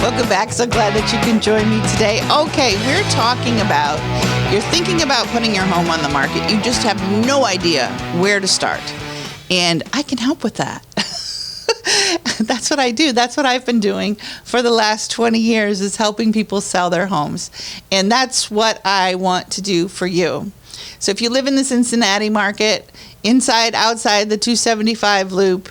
Welcome back. So glad that you can join me today. Okay, we're talking about, you're thinking about putting your home on the market. You just have no idea where to start. And I can help with that. That's what I do. That's what I've been doing for the last 20 years, is helping people sell their homes. And that's what I want to do for you. So if you live in the Cincinnati market, inside, outside the 275 loop,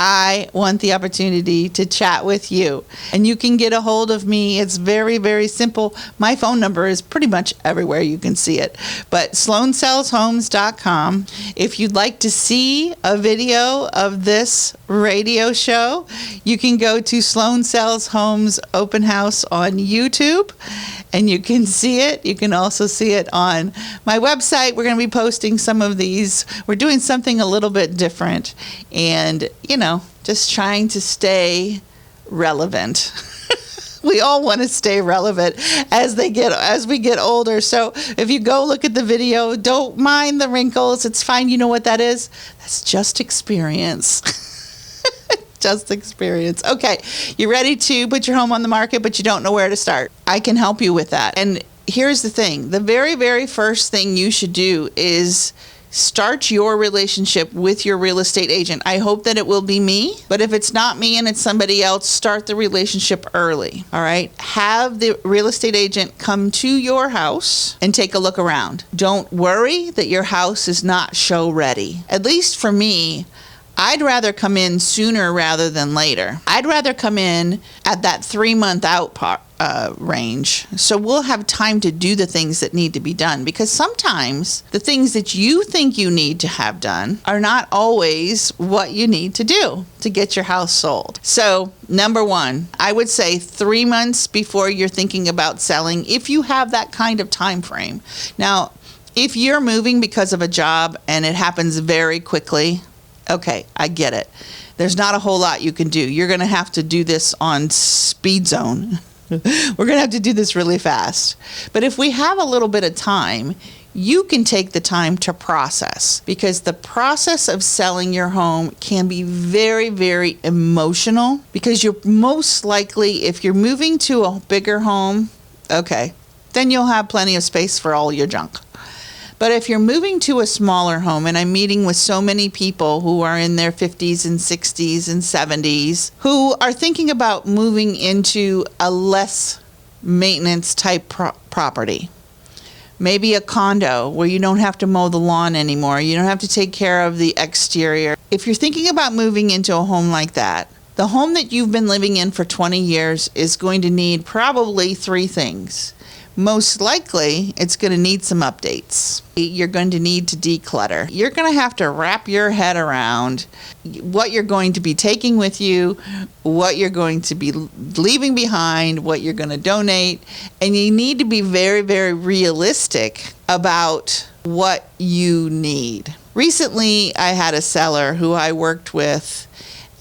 I want the opportunity to chat with you. And you can get a hold of me. It's very, very simple. My phone number is pretty much everywhere you can see it. But SLOANSELLSHOMES.com. If you'd like to see a video of this radio show, you can go to Sloan Sells Homes Open House on YouTube, and you can see it. You can also see it on my website. We're going to be posting some of these. We're doing something a little bit different, and just trying to stay relevant. We all want to stay relevant as we get older. So if you go look at the video, don't mind the wrinkles. It's fine. You know what that is? That's just experience. Just experience. Okay, you're ready to put your home on the market, but you don't know where to start. I can help you with that. And here's the thing. The very, very first thing you should do is start your relationship with your real estate agent. I hope that it will be me, but if it's not me and it's somebody else, start the relationship early. All right? Have the real estate agent come to your house and take a look around. Don't worry that your house is not show ready. At least for me, I'd rather come in sooner rather than later. I'd rather come in at that 3-month out range. So we'll have time to do the things that need to be done, because sometimes the things that you think you need to have done are not always what you need to do to get your house sold. So number one, I would say 3 months before you're thinking about selling, if you have that kind of time frame. Now, if you're moving because of a job and it happens very quickly, okay, I get it. There's not a whole lot you can do. You're going to have to do this on speed zone. We're going to have to do this really fast. But if we have a little bit of time, you can take the time to process, because the process of selling your home can be very, very emotional, because you're most likely, if you're moving to a bigger home, okay, then you'll have plenty of space for all your junk. But if you're moving to a smaller home, and I'm meeting with so many people who are in their 50s and 60s and 70s who are thinking about moving into a less maintenance type property, maybe a condo where you don't have to mow the lawn anymore, you don't have to take care of the exterior. If you're thinking about moving into a home like that, the home that you've been living in for 20 years is going to need probably 3 things. Most likely, it's going to need some updates. You're going to need to declutter. You're going to have to wrap your head around what you're going to be taking with you, what you're going to be leaving behind, what you're going to donate. And you need to be very, very realistic about what you need. Recently, I had a seller who I worked with,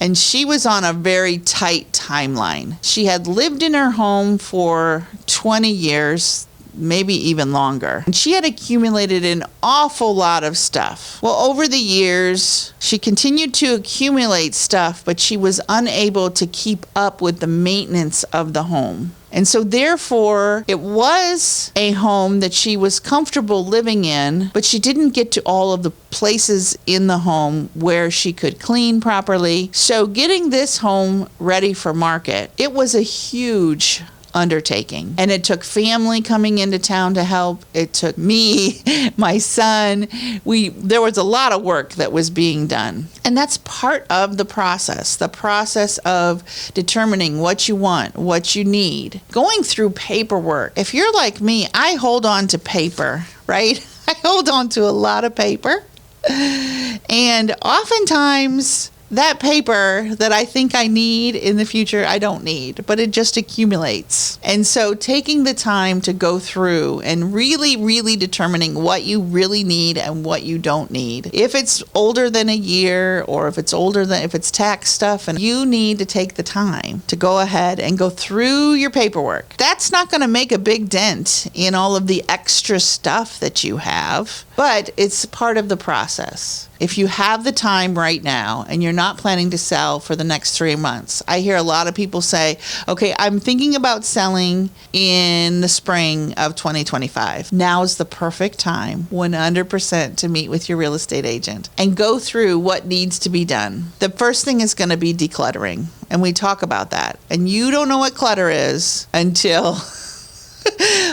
and she was on a very tight timeline. She had lived in her home for 20 years, maybe even longer. And she had accumulated an awful lot of stuff. Well, over the years, she continued to accumulate stuff, but she was unable to keep up with the maintenance of the home. And so therefore, it was a home that she was comfortable living in, but she didn't get to all of the places in the home where she could clean properly. So getting this home ready for market, it was a huge undertaking. And it took family coming into town to help. It took me, my son. There was a lot of work that was being done. And that's part of the process of determining what you want, what you need. Going through paperwork. If you're like me, I hold on to paper, right? I hold on to a lot of paper. And oftentimes, that paper that I think I need in the future, I don't need, but it just accumulates. And so taking the time to go through and really, really determining what you really need and what you don't need. If it's older than a year, or if it's tax stuff, and you need to take the time to go ahead and go through your paperwork. That's not going to make a big dent in all of the extra stuff that you have, but it's part of the process. If you have the time right now and you're not planning to sell for the next 3 months, I hear a lot of people say, okay, I'm thinking about selling in the spring of 2025. Now is the perfect time, 100%, to meet with your real estate agent and go through what needs to be done. The first thing is going to be decluttering, and we talk about that. And you don't know what clutter is until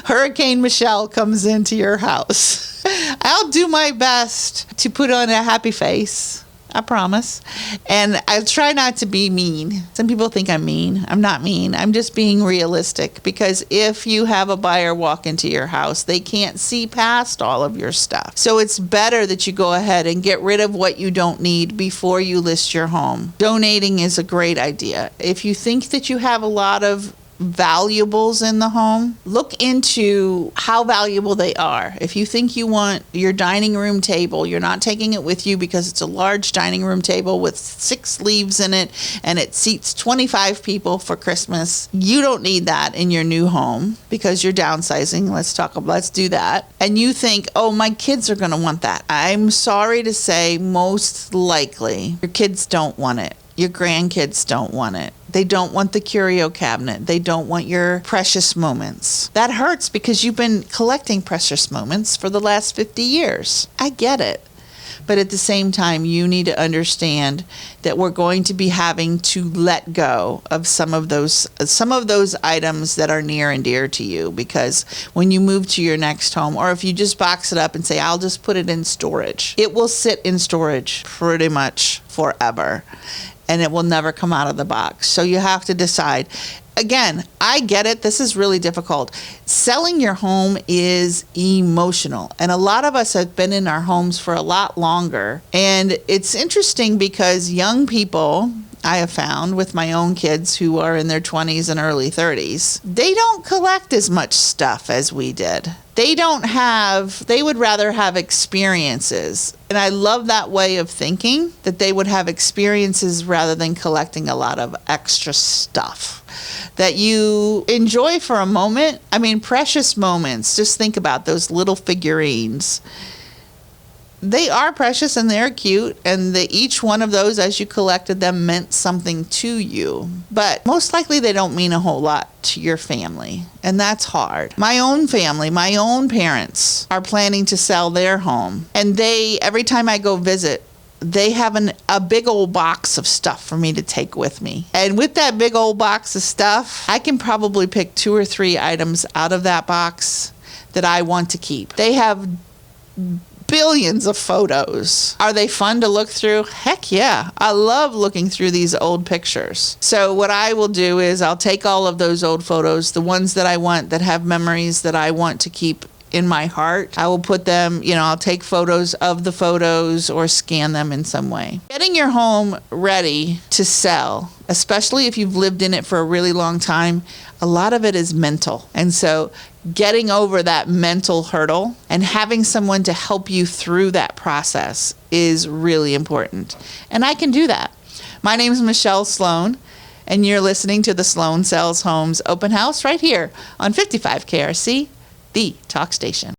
Hurricane Michelle comes into your house. I'll do my best to put on a happy face. I promise. And I try not to be mean. Some people think I'm mean. I'm not mean. I'm just being realistic, because if you have a buyer walk into your house, they can't see past all of your stuff. So it's better that you go ahead and get rid of what you don't need before you list your home. Donating is a great idea. If you think that you have a lot of valuables in the home, look into how valuable they are. If you think you want your dining room table, you're not taking it with you because it's a large dining room table with 6 leaves in it and it seats 25 people for Christmas. You don't need that in your new home because you're downsizing. Let's do that. And you think, oh, my kids are going to want that. I'm sorry to say, most likely your kids don't want it. Your grandkids don't want it. They don't want the curio cabinet. They don't want your precious moments. That hurts because you've been collecting precious moments for the last 50 years. I get it. But at the same time, you need to understand that we're going to be having to let go of some of those items that are near and dear to you, because when you move to your next home, or if you just box it up and say, I'll just put it in storage, it will sit in storage pretty much forever. And it will never come out of the box. So you have to decide. Again, I get it. This is really difficult. Selling your home is emotional. And a lot of us have been in our homes for a lot longer. And it's interesting because young people, I have found with my own kids who are in their 20s and early 30s, they don't collect as much stuff as we did. They would rather have experiences. And I love that way of thinking, that they would have experiences rather than collecting a lot of extra stuff that you enjoy for a moment. I mean, precious moments. Just think about those little figurines. They are precious and they're cute, and each one of those, as you collected them, meant something to you. But most likely they don't mean a whole lot to your family, and that's hard. My own family, my own parents are planning to sell their home, and every time I go visit, they have a big old box of stuff for me to take with me. And with that big old box of stuff, I can probably pick 2 or 3 items out of that box that I want to keep. They have billions of photos. Are they fun to look through? Heck yeah. I love looking through these old pictures. So what I will do is I'll take all of those old photos, the ones that I want, that have memories that I want to keep in my heart. I will put them, I'll take photos of the photos or scan them in some way. Getting your home ready to sell, especially if you've lived in it for a really long time, a lot of it is mental. And so getting over that mental hurdle and having someone to help you through that process is really important. And I can do that. My name is Michelle Sloan, and you're listening to the Sloan Sells Homes Open House right here on 55 KRC, the talk station.